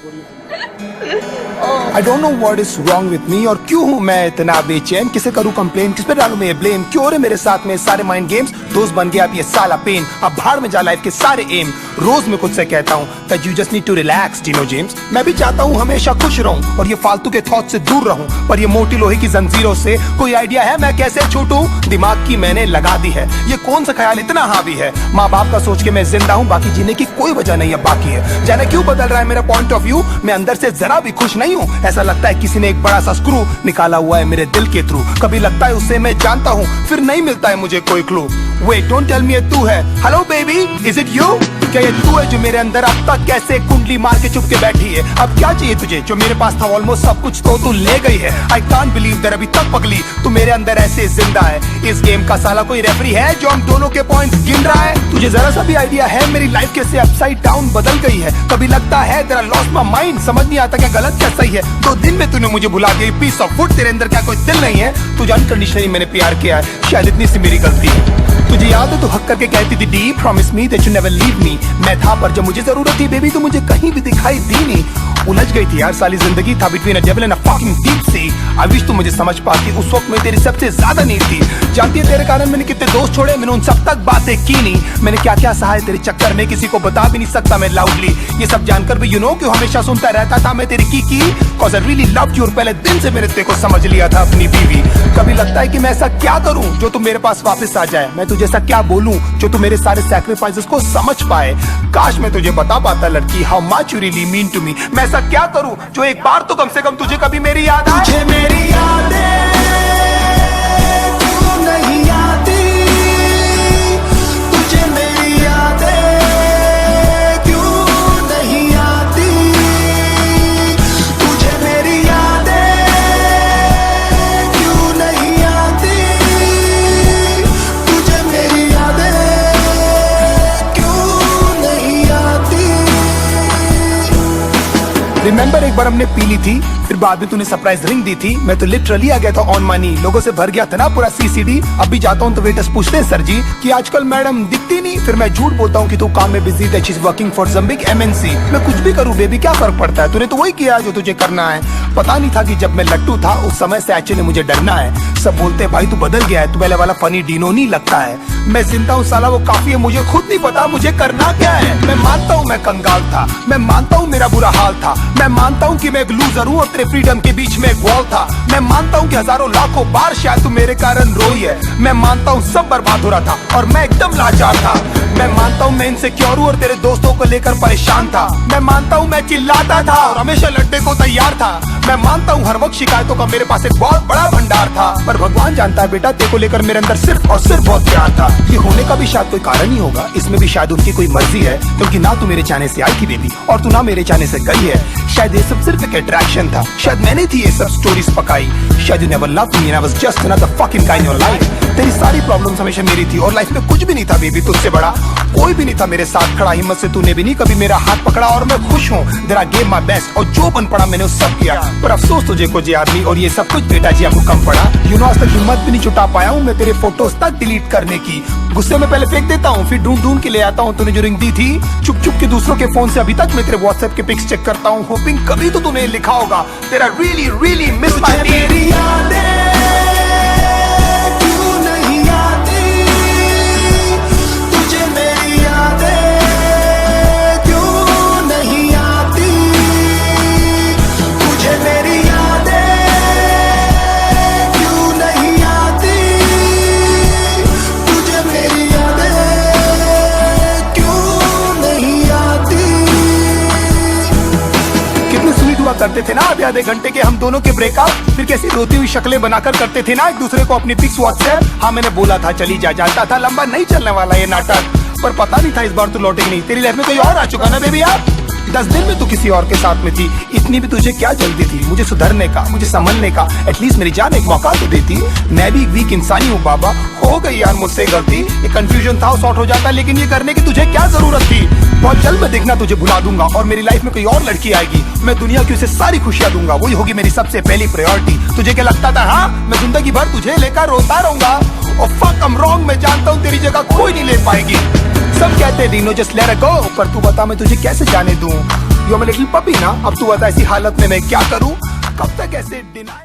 I don't know what is wrong with me और क्यों हूँ मैं इतना बेचैन, किसे करूँ कंप्लेन, किस पे डालूं मैं ब्लेम, क्यों हो रहे मेरे साथ में सारे माइंड गेम्स, दोस्त बन गया अब ये साला पेन, अब भाड़ में जा लाइफ के सारे एम, रोज मैं खुद से कहता हूँ that you just need to relax Dino James, मैं भी चाहता हूँ हमेशा खुश रहूं और ये फालतू के थॉट से दूर रहूं, पर ये मोटी लोहे की जंजीरों से कोई आइडिया है मैं कैसे छूटूं, दिमाग की मैंने लगा दी है, ये कौन सा ख्याल इतना हावी है, माँ बाप का सोच के मैं जिंदा हूँ, बाकी जीने की कोई वजह नहीं है बाकी है, जाने क्यों बदल रहा है मेरा पॉइंट ऑफ व्यू, मैं अंदर से जरा भी खुश नहीं हूँ, ऐसा लगता है किसी ने एक बड़ा सा स्क्रू निकाला हुआ है मेरे दिल के थ्रू, कभी लगता है उससे मैं जानता हूँ फिर नहीं मिलता है मुझे कोई clue, wait don't tell me ये तू है, hello baby is it you, क्या ये तू है जो मेरे अंदर अब तक कैसे कुंडली मार के चुप के बैठी है, अब क्या चाहिए तुझे जो मेरे पास था ऑलमोस्ट सब कुछ तो तू ले गई है, आई कांट बिलीव दैट अभी तक पगली तू मेरे अंदर ऐसे जिंदा है, इस गेम का साला कोई रेफरी है जो हम दोनों के पॉइंट्स गिन रहा है, तुझे जरा सा भी आइडिया है मेरी लाइफ कैसे अपसाइड डाउन बदल गई है, कभी लगता है तेरा लॉस्ट माय माइंड, समझ नहीं आता क्या गलत क्या सही है, 2 दिन में तूने मुझे भुला दिया, पीस ऑफ फूड तेरे अंदर क्या कोई दिल नहीं है, तुझे अनकंडीशनली मैंने प्यार किया है, शायद इतनी सी मेरी गलती है, तुझे याद है तू हक करके कहती थी D promise me that you never leave me, मैं था पर जब मुझे जरूरत थी बेबी तो मुझे कहीं भी दिखाई दी नहीं, उलझ गई थी यार साली जिंदगी था between a devil and a fucking deep sea, I wish तू मुझे समझ पाती उस वक्त में तेरी सबसे ज्यादा नीड थी, जानती है तेरे कारण मैंने कितने दोस्त छोड़े, मैंने उन सब तक बातें की नहीं, मैंने क्या क्या सहा है तेरे चक्कर में किसी को बता भी नहीं सकता मैं लाउडली, ये सब जानकर भी यू नो क्यों हमेशा सुनता रहता था मैं तेरी की cause I really loved you और पहले दिन से मैंने तेरे को समझ लिया था अपनी बीवी, कभी लगता है कि मैं ऐसा क्या करूं जो तू मेरे पास वापस आ जाए, मैं तुझे ऐसा क्या बोलूं जो तू मेरे सारे सैक्रिफाइसेस को समझ पाए, काश मैं तुझे बता पाता लड़की how much you really mean to me, मैं ऐसा क्या करूं जो एक बार तो कम से कम तुझे कभी मेरी याद आए, तुझे मेरी यादें क्यों नहीं आती, तुझे मेरी यादें क्यों नहीं आती, तुझे मेरी यादें क्यों नहीं आती, तुझे मेरी यादें क्यों नहीं आती, रिमेंबर एक बार हमने पी ली थी फिर बाद में तूने सरप्राइज रिंग दी थी, मैं तो लिटरली आ गया था ऑन मनी, लोगों से भर गया था ना पूरा सीसीडी, अब भी जाता हूँ तो वेटर्स पूछते हैं सर जी कि आजकल मैडम दिखती नहीं, फिर मैं झूठ बोलता हूँ कि तू काम में busy that she is working for some big MNC, मैं कुछ भी करूँ बेबी क्या फर्क पड़ता है, तूने तो वही किया जो तुझे करना है, पता नहीं था कि जब मैं लट्टू था उस समय से एक्चुअली मुझे डरना है, सब बोलते हैं भाई तू बदल गया है, तू पहले वाला फनी डीनो नहीं लगता है, मैं जिंदा हूँ साला वो काफी है, मुझे खुद नहीं पता मुझे करना क्या है, मैं मानता हूँ मैं कंगाल था, मैं मानता हूँ मेरा बुरा हाल था, मैं मानता हूँ कि मैं एक लूजर हूँ और तेरे फ्रीडम के बीच में एक वॉल था, मैं मानता हूँ कि हजारों लाखों बार शायद तू मेरे कारण रोई है, मैं मानता हूँ सब बर्बाद हो रहा था और मैं एकदम लाचार था, मैं मानता हूँ मैं इनसिक्योर हूँ और तेरे दोस्तों को लेकर परेशान था, मैं मानता हूँ मैं चिल्लाता था और हमेशा लड़ने को तैयार था, मैं मानता हूँ हर वक्त शिकायतों का मेरे पास एक बहुत बड़ा भंडार था, पर भगवान जानता है बेटा तेरे को लेकर मेरे अंदर सिर्फ और सिर्फ बहुत प्यार था, ये होने का भी शायद कोई कारण ही होगा, इसमें भी शायद उनकी कोई मर्जी है, क्योंकि ना तू मेरे चाहने से आई थी बेबी और तू ना मेरे चाहने से गई है, शायद ये सब सिर्फ एक अट्रैक्शन था, शायद मैंने थी ये सब स्टोरीज पकाई, शायद you never loved me and I was just another fucking guy in your life, तेरी सारी प्रॉब्लम्स हमेशा मेरी थी और लाइफ में कुछ भी नहीं था बेबी तुझसे बड़ा, कोई भी नहीं था मेरे साथ खड़ा, हिम्मत से तूने भी नहीं कभी मेरा हाथ पकड़ा और मैं खुश हूँ, there I gave my best और जो बन पड़ा मैंने उस सब किया, पर अफसोस तुझे कुछ याद नहीं और ये सब कुछ बेटा जी आपको कम पड़ा, यू नो आज तक हिम्मत भी नहीं जुटा पाया हूँ मैं तेरे फोटोज तक डिलीट करने की, गुस्से में पहले फेंक देता हूँ फिर ढूंढ ढूंढ के ले आता हूँ, तूने जो रिंग दी थी चुप चुप के दूसरों के फोन से अभी तक मैं तेरे व्हाट्सएप के पिक्स चेक करता हूँ, होपिंग कभी तो तूने लिखा होगा तेरा रियली रियली मिस माय मेरी यादें क्यों नहीं आती, तुझे मेरी यादें क्यों नहीं आती, तुझे मेरी यादें क्यों नहीं आती, तुझे मेरी यादें क्यों नहीं आती, कितने स्वीट हुआ करते थे ना आधे घंटे के हम दोनों के ब्रेकअप, फिर कैसी रोती हुई शक्लें बनाकर करते थे ना एक दूसरे को अपनी पिक्स व्हाट्सएप, हाँ मैंने बोला था चली जा, जानता था लंबा नहीं चलने वाला ये नाटक, पर पता नहीं था इस बार तू लौटेगी नहीं, तेरी लाइफ में कोई और आ चुका ना बेबी यार, 10 दिन में तू किसी और के साथ में थी, इतनी भी तुझे क्या जल्दी थी मुझे सुधरने का, मुझे संभलने का, एटलीस्ट मेरी जान एक मौका तो देती, मैं भी एक वीक इंसानी हूँ बाबा, हो गई यार मुझसे गलती, ये कंफ्यूजन था सॉर्ट हो जाता, लेकिन ये करने की तुझे क्या जरूरत थी, बहुत जल्द मैं देखना तुझे भुला दूंगा और मेरी लाइफ में कोई और लड़की आएगी, मैं दुनिया की उसे सारी खुशियां दूंगा, वही होगी मेरी सबसे पहली प्रायोरिटी, तुझे क्या लगता था हाँ मैं जिंदगी भर तुझे लेकर रोता रहूंगा, और फक आई एम रॉन्ग, मैं जानता हूँ तेरी जगह कोई नहीं ले पाएगी, सब कहते Dino just let it go, पर तू बता मैं तुझे कैसे जाने दूं, यू लिटिल पपी ना, अब तू बता ऐसी हालत में मैं क्या करूं, कब तक ऐसे डिनाई